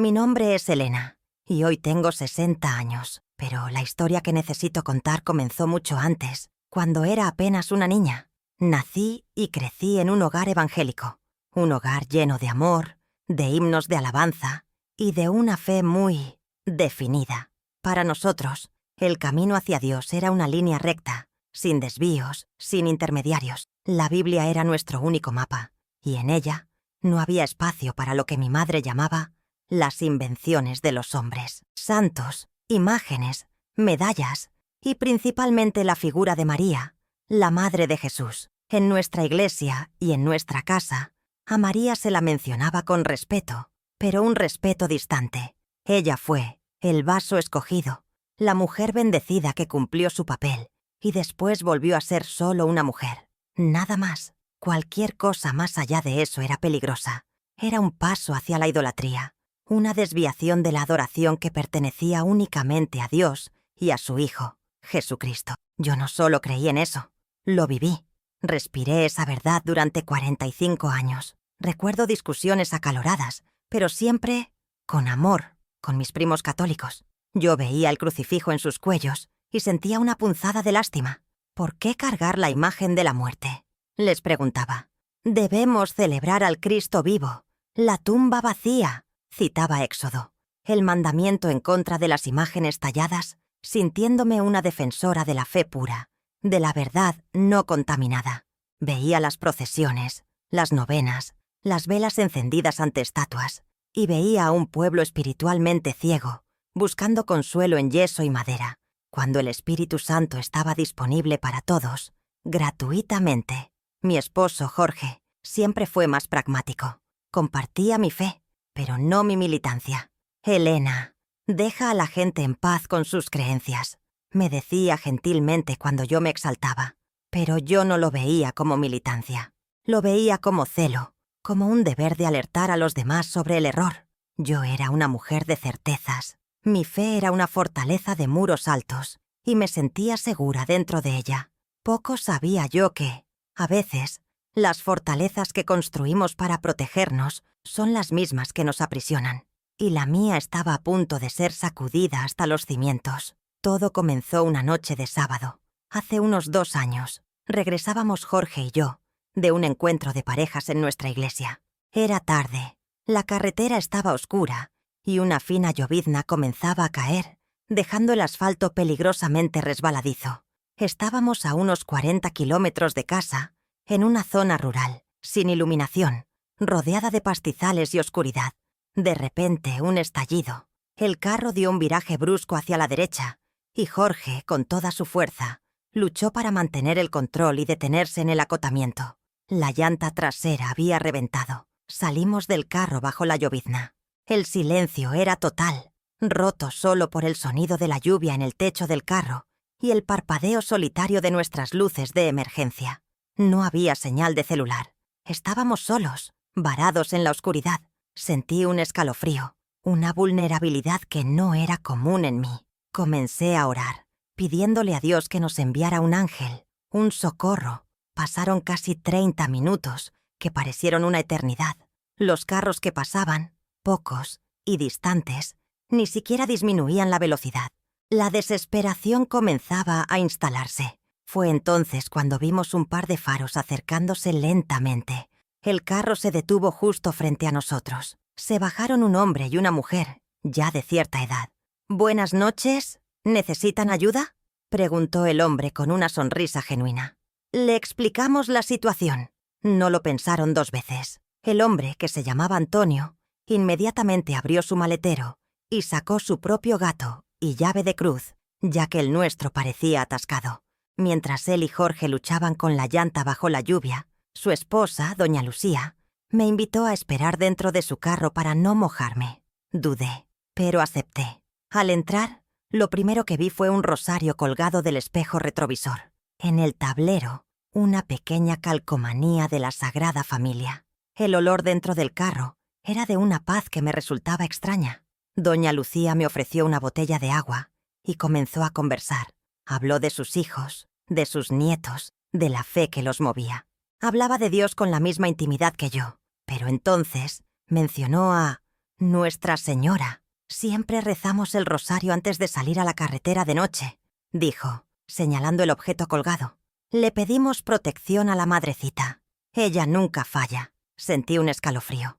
Mi nombre es Elena y hoy tengo 60 años, pero la historia que necesito contar comenzó mucho antes, cuando era apenas una niña. Nací y crecí en un hogar evangélico, un hogar lleno de amor, de himnos de alabanza y de una fe muy definida. Para nosotros, el camino hacia Dios era una línea recta, sin desvíos, sin intermediarios. La Biblia era nuestro único mapa, y en ella no había espacio para lo que mi madre llamaba las invenciones de los hombres. Santos, imágenes, medallas y principalmente la figura de María, la Madre de Jesús. En nuestra iglesia y en nuestra casa, a María se la mencionaba con respeto, pero un respeto distante. Ella fue el vaso escogido, la mujer bendecida que cumplió su papel y después volvió a ser solo una mujer. Nada más. Cualquier cosa más allá de eso era peligrosa. Era un paso hacia la idolatría, una desviación de la adoración que pertenecía únicamente a Dios y a su Hijo, Jesucristo. Yo no solo creí en eso, lo viví. Respiré esa verdad durante 45 años. Recuerdo discusiones acaloradas, pero siempre con amor, con mis primos católicos. Yo veía el crucifijo en sus cuellos y sentía una punzada de lástima. ¿Por qué cargar la imagen de la muerte?, les preguntaba. Debemos celebrar al Cristo vivo. La tumba vacía, citaba Éxodo. El mandamiento en contra de las imágenes talladas, sintiéndome una defensora de la fe pura, de la verdad no contaminada. Veía las procesiones, las novenas, las velas encendidas ante estatuas, y veía a un pueblo espiritualmente ciego, buscando consuelo en yeso y madera, cuando el Espíritu Santo estaba disponible para todos, gratuitamente. Mi esposo, Jorge, siempre fue más pragmático. Compartía mi fe, pero no mi militancia. Elena, deja a la gente en paz con sus creencias, me decía gentilmente cuando yo me exaltaba, pero yo no lo veía como militancia. Lo veía como celo, como un deber de alertar a los demás sobre el error. Yo era una mujer de certezas. Mi fe era una fortaleza de muros altos, y me sentía segura dentro de ella. Poco sabía yo que, a veces, las fortalezas que construimos para protegernos son las mismas que nos aprisionan, y la mía estaba a punto de ser sacudida hasta los cimientos. Todo comenzó una noche de sábado, hace unos 2 años. Regresábamos Jorge y yo de un encuentro de parejas en nuestra iglesia. Era tarde, la carretera estaba oscura y una fina llovizna comenzaba a caer, dejando el asfalto peligrosamente resbaladizo. Estábamos a unos 40 kilómetros de casa, en una zona rural, sin iluminación, rodeada de pastizales y oscuridad. De repente, un estallido. El carro dio un viraje brusco hacia la derecha, y Jorge, con toda su fuerza, luchó para mantener el control y detenerse en el acotamiento. La llanta trasera había reventado. Salimos del carro bajo la llovizna. El silencio era total, roto solo por el sonido de la lluvia en el techo del carro y el parpadeo solitario de nuestras luces de emergencia. No había señal de celular. Estábamos solos, varados en la oscuridad. Sentí un escalofrío, una vulnerabilidad que no era común en mí. Comencé a orar, pidiéndole a Dios que nos enviara un ángel, un socorro. Pasaron casi 30 minutos, que parecieron una eternidad. Los carros que pasaban, pocos y distantes, ni siquiera disminuían la velocidad. La desesperación comenzaba a instalarse. Fue entonces cuando vimos un par de faros acercándose lentamente. El carro se detuvo justo frente a nosotros. Se bajaron un hombre y una mujer, ya de cierta edad. «Buenas noches, ¿necesitan ayuda?», preguntó el hombre con una sonrisa genuina. Le explicamos la situación. No lo pensaron 2 veces. El hombre, que se llamaba Antonio, inmediatamente abrió su maletero y sacó su propio gato y llave de cruz, ya que el nuestro parecía atascado. Mientras él y Jorge luchaban con la llanta bajo la lluvia, su esposa, doña Lucía, me invitó a esperar dentro de su carro para no mojarme. Dudé, pero acepté. Al entrar, lo primero que vi fue un rosario colgado del espejo retrovisor. En el tablero, una pequeña calcomanía de la Sagrada Familia. El olor dentro del carro era de una paz que me resultaba extraña. Doña Lucía me ofreció una botella de agua y comenzó a conversar. Habló de sus hijos, de sus nietos, de la fe que los movía. Hablaba de Dios con la misma intimidad que yo, pero entonces mencionó a Nuestra Señora. Siempre rezamos el rosario antes de salir a la carretera de noche, dijo, señalando el objeto colgado. Le pedimos protección a la Madrecita. Ella nunca falla. Sentí un escalofrío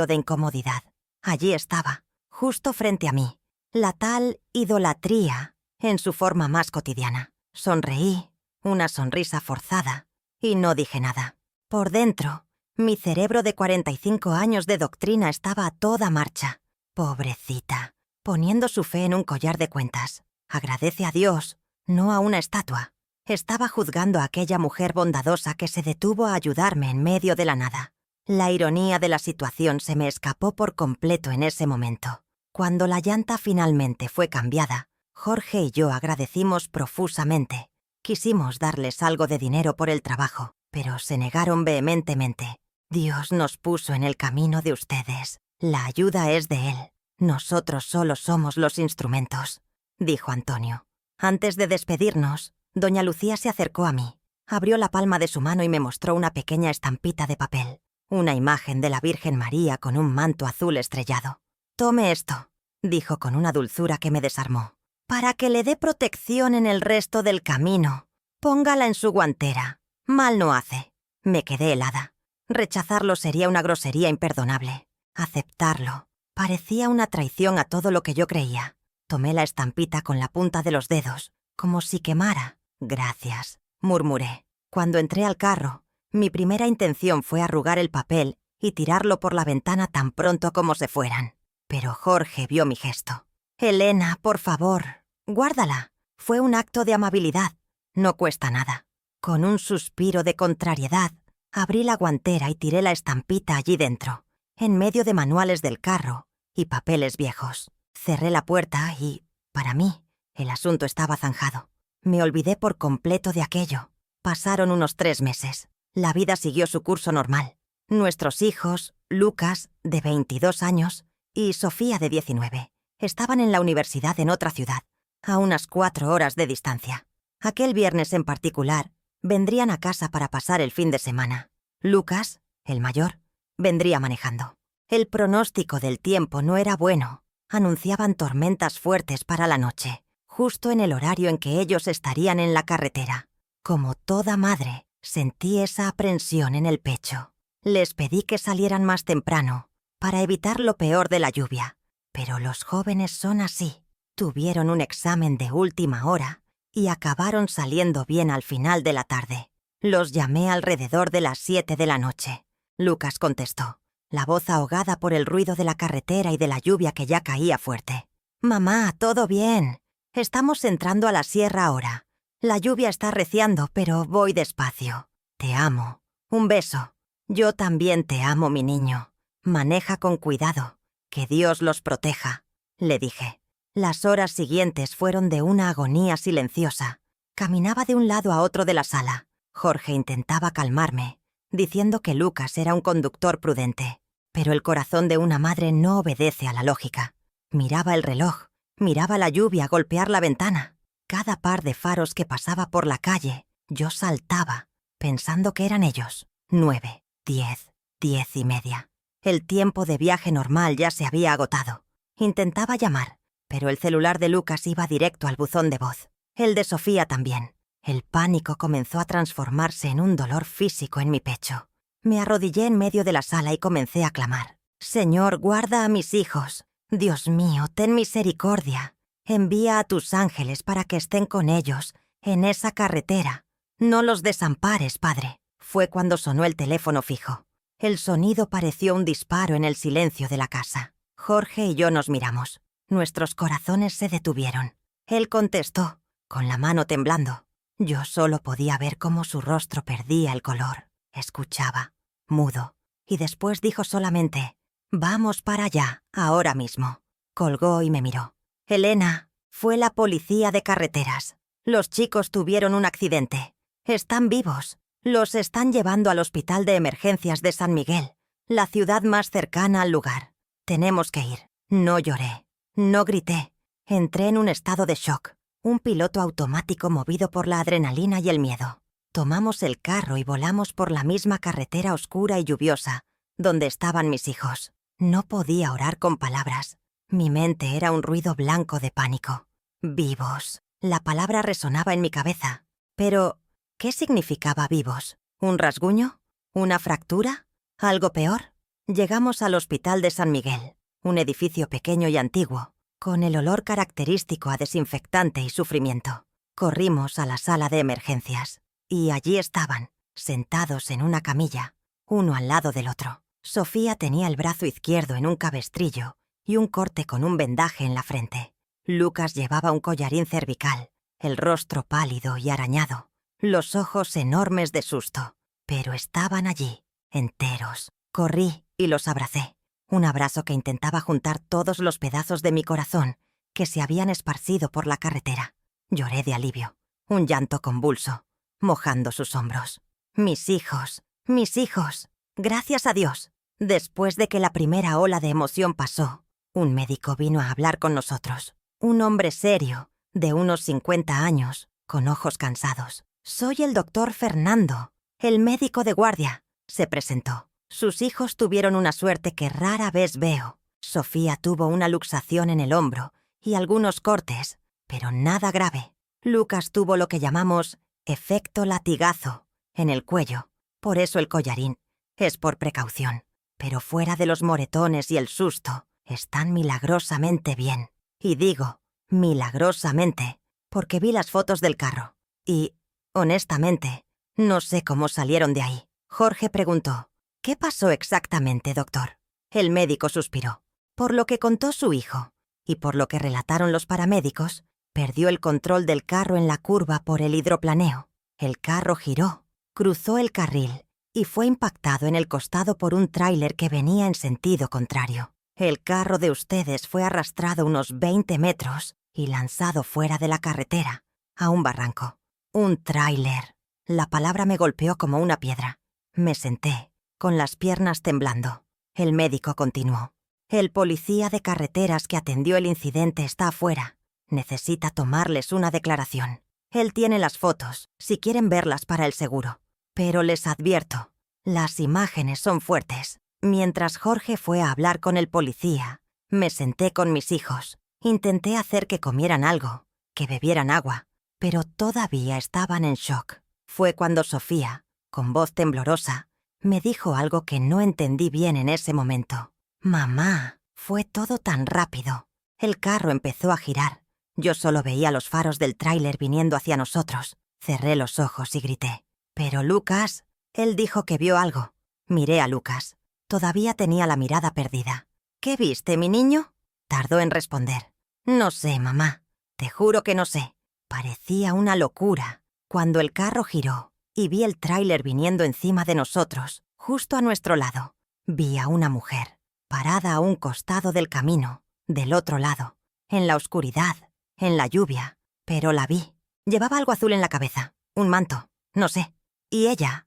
de incomodidad. Allí estaba, justo frente a mí, la tal idolatría en su forma más cotidiana. Sonreí, una sonrisa forzada, y no dije nada. Por dentro, mi cerebro de 45 años de doctrina estaba a toda marcha. Pobrecita, poniendo su fe en un collar de cuentas. Agradece a Dios, no a una estatua. Estaba juzgando a aquella mujer bondadosa que se detuvo a ayudarme en medio de la nada. La ironía de la situación se me escapó por completo en ese momento. Cuando la llanta finalmente fue cambiada, Jorge y yo agradecimos profusamente. Quisimos darles algo de dinero por el trabajo, pero se negaron vehementemente. Dios nos puso en el camino de ustedes. La ayuda es de Él. Nosotros solo somos los instrumentos, dijo Antonio. Antes de despedirnos, doña Lucía se acercó a mí, abrió la palma de su mano y me mostró una pequeña estampita de papel, una imagen de la Virgen María con un manto azul estrellado. «Tome esto», dijo con una dulzura que me desarmó, «para que le dé protección en el resto del camino. Póngala en su guantera. Mal no hace». Me quedé helada. Rechazarlo sería una grosería imperdonable. Aceptarlo parecía una traición a todo lo que yo creía. Tomé la estampita con la punta de los dedos, como si quemara. «Gracias», murmuré. Cuando entré al carro, mi primera intención fue arrugar el papel y tirarlo por la ventana tan pronto como se fueran. Pero Jorge vio mi gesto. «Elena, por favor, guárdala. Fue un acto de amabilidad. No cuesta nada». Con un suspiro de contrariedad, abrí la guantera y tiré la estampita allí dentro, en medio de manuales del carro y papeles viejos. Cerré la puerta y, para mí, el asunto estaba zanjado. Me olvidé por completo de aquello. Pasaron unos 3 meses. La vida siguió su curso normal. Nuestros hijos, Lucas, de 22 años, y Sofía, de 19, estaban en la universidad en otra ciudad, a unas 4 horas de distancia. Aquel viernes en particular, vendrían a casa para pasar el fin de semana. Lucas, el mayor, vendría manejando. El pronóstico del tiempo no era bueno. Anunciaban tormentas fuertes para la noche, justo en el horario en que ellos estarían en la carretera. Como toda madre, sentí esa aprensión en el pecho. Les pedí que salieran más temprano, para evitar lo peor de la lluvia. Pero los jóvenes son así. Tuvieron un examen de última hora y acabaron saliendo bien al final de la tarde. Los llamé alrededor de las 7 de la noche. Lucas contestó, la voz ahogada por el ruido de la carretera y de la lluvia que ya caía fuerte. «Mamá, todo bien. Estamos entrando a la sierra ahora. La lluvia está arreciando, pero voy despacio. Te amo. Un beso». «Yo también te amo, mi niño. Maneja con cuidado. Que Dios los proteja», le dije. Las horas siguientes fueron de una agonía silenciosa. Caminaba de un lado a otro de la sala. Jorge intentaba calmarme, diciendo que Lucas era un conductor prudente. Pero el corazón de una madre no obedece a la lógica. Miraba el reloj, miraba la lluvia golpear la ventana. Cada par de faros que pasaba por la calle, yo saltaba, pensando que eran ellos. 9, 10, 10:30. El tiempo de viaje normal ya se había agotado. Intentaba llamar, pero el celular de Lucas iba directo al buzón de voz. El de Sofía también. El pánico comenzó a transformarse en un dolor físico en mi pecho. Me arrodillé en medio de la sala y comencé a clamar. «Señor, guarda a mis hijos. Dios mío, ten misericordia. Envía a tus ángeles para que estén con ellos en esa carretera. No los desampares, Padre». Fue cuando sonó el teléfono fijo. El sonido pareció un disparo en el silencio de la casa. Jorge y yo nos miramos. Nuestros corazones se detuvieron. Él contestó, con la mano temblando. Yo solo podía ver cómo su rostro perdía el color. Escuchaba, mudo, y después dijo solamente, «Vamos para allá, ahora mismo». Colgó y me miró. «Elena, fue la policía de carreteras. Los chicos tuvieron un accidente. Están vivos. Los están llevando al hospital de emergencias de San Miguel, la ciudad más cercana al lugar. Tenemos que ir». No lloré, no grité. Entré en un estado de shock. Un piloto automático movido por la adrenalina y el miedo. Tomamos el carro y volamos por la misma carretera oscura y lluviosa, donde estaban mis hijos. No podía orar con palabras. Mi mente era un ruido blanco de pánico. Vivos. La palabra resonaba en mi cabeza. Pero, ¿qué significaba vivos? ¿Un rasguño? ¿Una fractura? ¿Algo peor? Llegamos al Hospital de San Miguel, un edificio pequeño y antiguo, con el olor característico a desinfectante y sufrimiento. Corrimos a la sala de emergencias, y allí estaban, sentados en una camilla, uno al lado del otro. Sofía tenía el brazo izquierdo en un cabestrillo y un corte con un vendaje en la frente. Lucas llevaba un collarín cervical, el rostro pálido y arañado, los ojos enormes de susto, pero estaban allí, enteros. Corrí y los abracé, un abrazo que intentaba juntar todos los pedazos de mi corazón que se habían esparcido por la carretera. Lloré de alivio, un llanto convulso, mojando sus hombros. Mis hijos, mis hijos. Gracias a Dios. Después de que la primera ola de emoción pasó, un médico vino a hablar con nosotros. Un hombre serio, de unos 50 años, con ojos cansados. Soy el doctor Fernando, el médico de guardia, se presentó. Sus hijos tuvieron una suerte que rara vez veo. Sofía tuvo una luxación en el hombro y algunos cortes, pero nada grave. Lucas tuvo lo que llamamos efecto latigazo en el cuello, por eso el collarín. Es por precaución, pero fuera de los moretones y el susto, están milagrosamente bien. Y digo, milagrosamente, porque vi las fotos del carro. Y, honestamente, no sé cómo salieron de ahí. Jorge preguntó, ¿qué pasó exactamente, doctor? El médico suspiró. Por lo que contó su hijo, y por lo que relataron los paramédicos, perdió el control del carro en la curva por el hidroplaneo. El carro giró, cruzó el carril y fue impactado en el costado por un tráiler que venía en sentido contrario. El carro de ustedes fue arrastrado unos 20 metros y lanzado fuera de la carretera, a un barranco. Un tráiler. La palabra me golpeó como una piedra. Me senté, con las piernas temblando. El médico continuó. El policía de carreteras que atendió el incidente está afuera. Necesita tomarles una declaración. Él tiene las fotos, si quieren verlas para el seguro. Pero les advierto, las imágenes son fuertes. Mientras Jorge fue a hablar con el policía, me senté con mis hijos. Intenté hacer que comieran algo, que bebieran agua, pero todavía estaban en shock. Fue cuando Sofía, con voz temblorosa, me dijo algo que no entendí bien en ese momento. Mamá, fue todo tan rápido. El carro empezó a girar. Yo solo veía los faros del tráiler viniendo hacia nosotros. Cerré los ojos y grité. Pero Lucas, él dijo que vio algo. Miré a Lucas. Todavía tenía la mirada perdida. ¿Qué viste, mi niño? Tardó en responder. No sé, mamá. Te juro que no sé. Parecía una locura. Cuando el carro giró y vi el tráiler viniendo encima de nosotros, justo a nuestro lado, vi a una mujer, parada a un costado del camino, del otro lado, en la oscuridad, en la lluvia, pero la vi. Llevaba algo azul en la cabeza, un manto, no sé. Y ella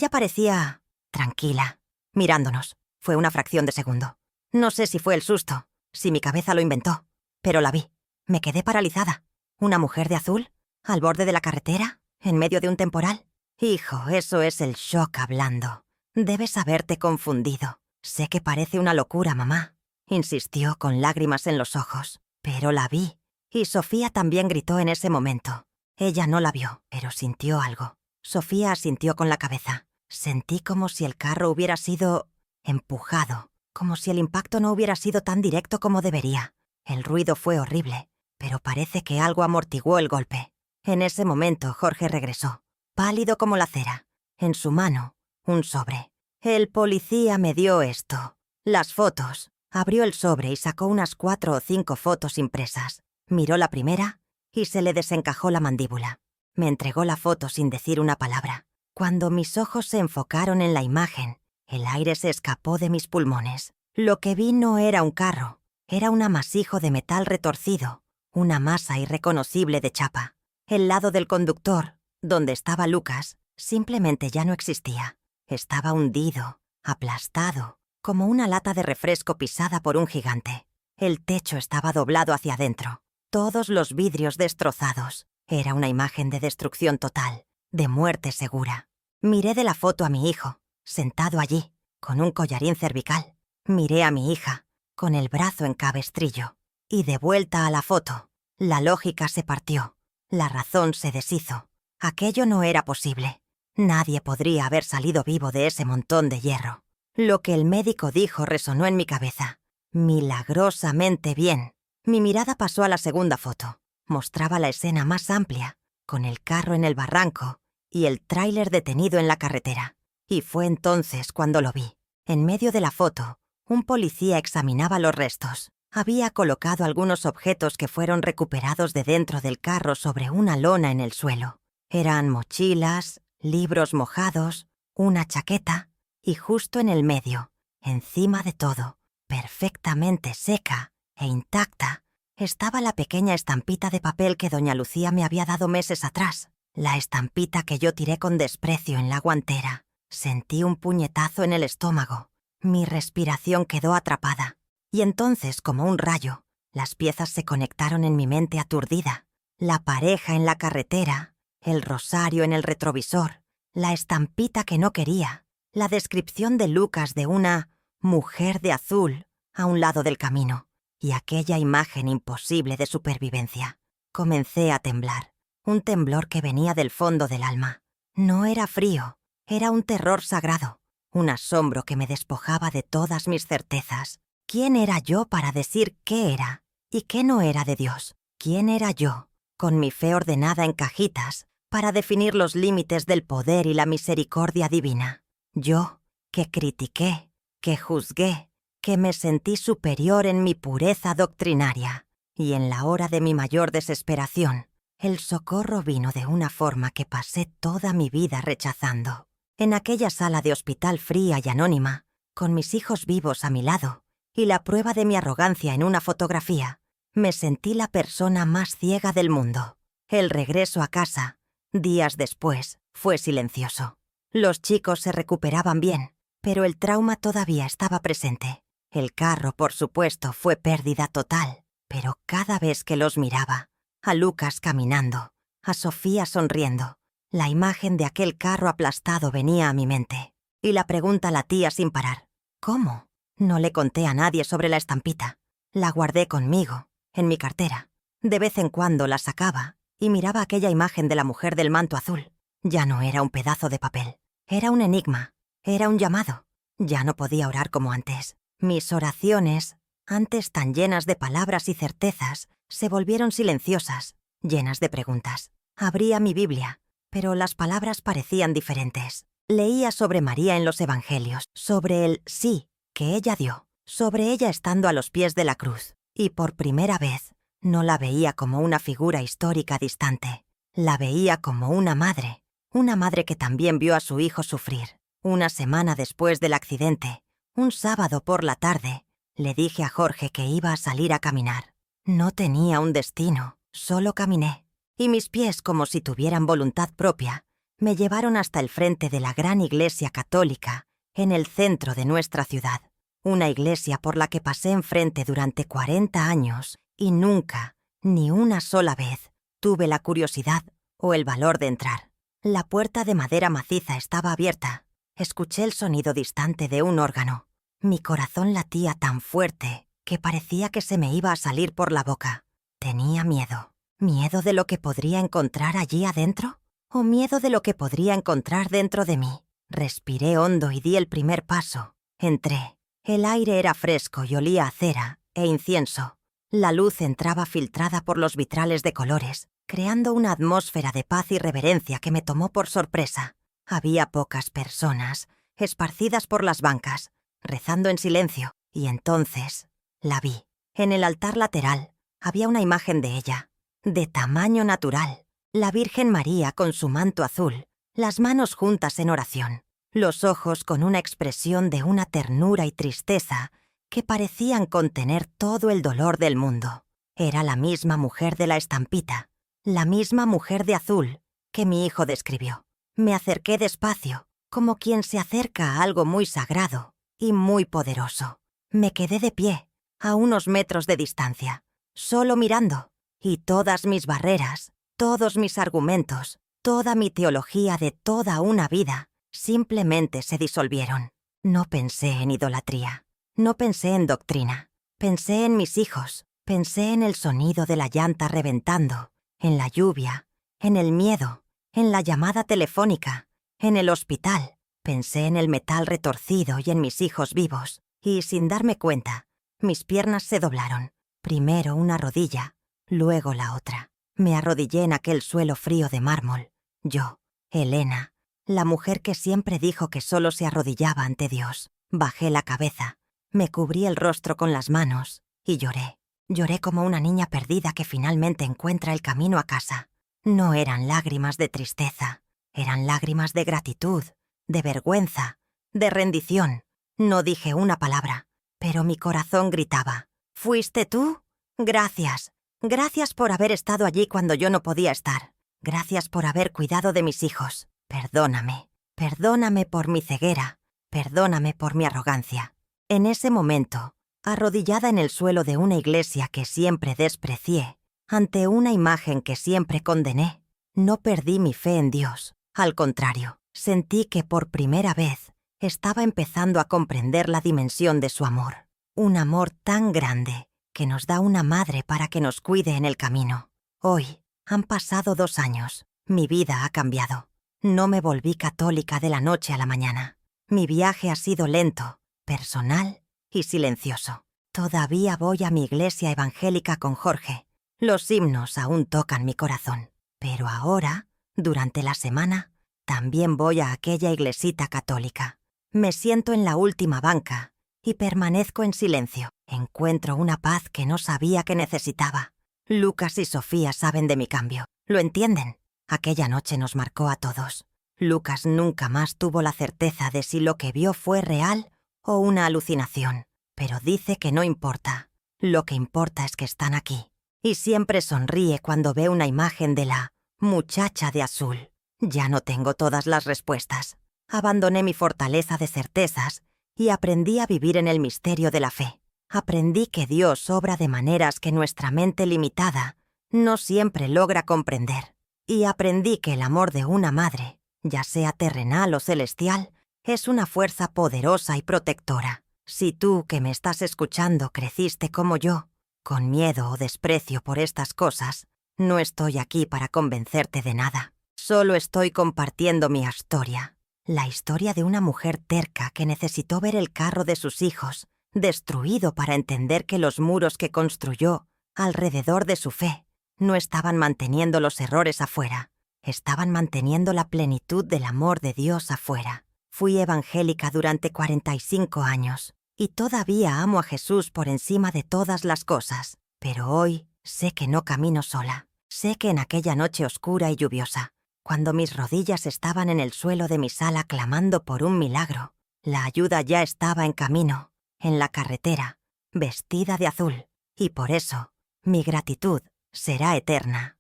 parecía tranquila, mirándonos. Fue una fracción de segundo. No sé si fue el susto, si mi cabeza lo inventó, pero la vi. Me quedé paralizada. ¿Una mujer de azul? ¿Al borde de la carretera? ¿En medio de un temporal? Hijo, eso es el shock hablando. Debes haberte confundido. Sé que parece una locura, mamá. Insistió con lágrimas en los ojos, pero la vi. Y Sofía también gritó en ese momento. Ella no la vio, pero sintió algo. Sofía asintió con la cabeza. Sentí como si el carro hubiera sido empujado, como si el impacto no hubiera sido tan directo como debería. El ruido fue horrible, pero parece que algo amortiguó el golpe. En ese momento Jorge regresó, pálido como la cera. En su mano, un sobre. El policía me dio esto. Las fotos. Abrió el sobre y sacó unas 4 o 5 fotos impresas. Miró la primera y se le desencajó la mandíbula. Me entregó la foto sin decir una palabra. Cuando mis ojos se enfocaron en la imagen, el aire se escapó de mis pulmones. Lo que vi no era un carro, era un amasijo de metal retorcido, una masa irreconocible de chapa. El lado del conductor, donde estaba Lucas, simplemente ya no existía. Estaba hundido, aplastado, como una lata de refresco pisada por un gigante. El techo estaba doblado hacia adentro, todos los vidrios destrozados. Era una imagen de destrucción total, de muerte segura. Miré de la foto a mi hijo, sentado allí, con un collarín cervical. Miré a mi hija, con el brazo en cabestrillo, y de vuelta a la foto. La lógica se partió, la razón se deshizo. Aquello no era posible. Nadie podría haber salido vivo de ese montón de hierro. Lo que el médico dijo resonó en mi cabeza. Milagrosamente bien. Mi mirada pasó a la segunda foto. Mostraba la escena más amplia, con el carro en el barranco y el tráiler detenido en la carretera. Y fue entonces cuando lo vi. En medio de la foto, un policía examinaba los restos. Había colocado algunos objetos que fueron recuperados de dentro del carro sobre una lona en el suelo. Eran mochilas, libros mojados, una chaqueta, y justo en el medio, encima de todo, perfectamente seca e intacta, estaba la pequeña estampita de papel que doña Lucía me había dado meses atrás. La estampita que yo tiré con desprecio en la guantera. Sentí un puñetazo en el estómago. Mi respiración quedó atrapada. Y entonces, como un rayo, las piezas se conectaron en mi mente aturdida. La pareja en la carretera, el rosario en el retrovisor, la estampita que no quería, la descripción de Lucas de una mujer de azul a un lado del camino, y aquella imagen imposible de supervivencia. Comencé a temblar, un temblor que venía del fondo del alma. No era frío, era un terror sagrado, un asombro que me despojaba de todas mis certezas. ¿Quién era yo para decir qué era y qué no era de Dios? ¿Quién era yo, con mi fe ordenada en cajitas, para definir los límites del poder y la misericordia divina? Yo, que critiqué, que juzgué, que me sentí superior en mi pureza doctrinaria. Y en la hora de mi mayor desesperación, el socorro vino de una forma que pasé toda mi vida rechazando. En aquella sala de hospital fría y anónima, con mis hijos vivos a mi lado, y la prueba de mi arrogancia en una fotografía, me sentí la persona más ciega del mundo. El regreso a casa, días después, fue silencioso. Los chicos se recuperaban bien, pero el trauma todavía estaba presente. El carro, por supuesto, fue pérdida total, pero cada vez que los miraba, a Lucas caminando, a Sofía sonriendo, la imagen de aquel carro aplastado venía a mi mente. Y la pregunta latía sin parar. ¿Cómo? No le conté a nadie sobre la estampita. La guardé conmigo, en mi cartera. De vez en cuando la sacaba y miraba aquella imagen de la mujer del manto azul. Ya no era un pedazo de papel. Era un enigma. Era un llamado. Ya no podía orar como antes. Mis oraciones, antes tan llenas de palabras y certezas, se volvieron silenciosas, llenas de preguntas. Abría mi Biblia, pero las palabras parecían diferentes. Leía sobre María en los Evangelios, sobre el sí que ella dio, sobre ella estando a los pies de la cruz, y por primera vez no la veía como una figura histórica distante. La veía como una madre que también vio a su hijo sufrir. Una semana después del accidente, un sábado por la tarde, le dije a Jorge que iba a salir a caminar. No tenía un destino, solo caminé, y mis pies, como si tuvieran voluntad propia, me llevaron hasta el frente de la gran iglesia católica en el centro de nuestra ciudad. Una iglesia por la que pasé enfrente durante 40 años y nunca, ni una sola vez, tuve la curiosidad o el valor de entrar. La puerta de madera maciza estaba abierta. Escuché el sonido distante de un órgano. Mi corazón latía tan fuerte que parecía que se me iba a salir por la boca. Tenía miedo. ¿Miedo de lo que podría encontrar allí adentro? ¿O miedo de lo que podría encontrar dentro de mí? Respiré hondo y di el primer paso. Entré. El aire era fresco y olía a cera e incienso. La luz entraba filtrada por los vitrales de colores, creando una atmósfera de paz y reverencia que me tomó por sorpresa. Había pocas personas, esparcidas por las bancas, rezando en silencio, y entonces la vi. En el altar lateral había una imagen de ella, de tamaño natural, la Virgen María con su manto azul, las manos juntas en oración, los ojos con una expresión de una ternura y tristeza que parecían contener todo el dolor del mundo. Era la misma mujer de la estampita, la misma mujer de azul que mi hijo describió. Me acerqué despacio, como quien se acerca a algo muy sagrado y muy poderoso. Me quedé de pie, a unos metros de distancia, solo mirando, y todas mis barreras, todos mis argumentos, toda mi teología de toda una vida, simplemente se disolvieron. No pensé en idolatría. No pensé en doctrina. Pensé en mis hijos. Pensé en el sonido de la llanta reventando, en la lluvia, en el miedo, en la llamada telefónica, en el hospital. Pensé en el metal retorcido y en mis hijos vivos. Y, sin darme cuenta, mis piernas se doblaron. Primero una rodilla, luego la otra. Me arrodillé en aquel suelo frío de mármol. Yo, Elena, la mujer que siempre dijo que solo se arrodillaba ante Dios. Bajé la cabeza, me cubrí el rostro con las manos y lloré. Lloré como una niña perdida que finalmente encuentra el camino a casa. No eran lágrimas de tristeza, eran lágrimas de gratitud, de vergüenza, de rendición. No dije una palabra, pero mi corazón gritaba: ¿fuiste tú? Gracias. Gracias por haber estado allí cuando yo no podía estar. Gracias por haber cuidado de mis hijos. Perdóname. Perdóname por mi ceguera. Perdóname por mi arrogancia. En ese momento, arrodillada en el suelo de una iglesia que siempre desprecié, ante una imagen que siempre condené, no perdí mi fe en Dios. Al contrario, sentí que por primera vez estaba empezando a comprender la dimensión de su amor. Un amor tan grande que nos da una madre para que nos cuide en el camino. Hoy, han pasado 2 años. Mi vida ha cambiado. No me volví católica de la noche a la mañana. Mi viaje ha sido lento, personal y silencioso. Todavía voy a mi iglesia evangélica con Jorge. Los himnos aún tocan mi corazón. Pero ahora, durante la semana, también voy a aquella iglesita católica. Me siento en la última banca y permanezco en silencio. Encuentro una paz que no sabía que necesitaba. Lucas y Sofía saben de mi cambio. ¿Lo entienden? Aquella noche nos marcó a todos. Lucas nunca más tuvo la certeza de si lo que vio fue real o una alucinación. Pero dice que no importa. Lo que importa es que están aquí. Y siempre sonríe cuando ve una imagen de la muchacha de azul. Ya no tengo todas las respuestas. Abandoné mi fortaleza de certezas y aprendí a vivir en el misterio de la fe. Aprendí que Dios obra de maneras que nuestra mente limitada no siempre logra comprender. Y aprendí que el amor de una madre, ya sea terrenal o celestial, es una fuerza poderosa y protectora. Si tú, que me estás escuchando, creciste como yo, con miedo o desprecio por estas cosas, no estoy aquí para convencerte de nada. Solo estoy compartiendo mi historia. La historia de una mujer terca que necesitó ver el carro de sus hijos destruido para entender que los muros que construyó alrededor de su fe no estaban manteniendo los errores afuera, estaban manteniendo la plenitud del amor de Dios afuera. Fui evangélica durante 45 años y todavía amo a Jesús por encima de todas las cosas, pero hoy sé que no camino sola. Sé que en aquella noche oscura y lluviosa, cuando mis rodillas estaban en el suelo de mi sala clamando por un milagro, la ayuda ya estaba en camino, en la carretera, vestida de azul, y por eso mi gratitud será eterna.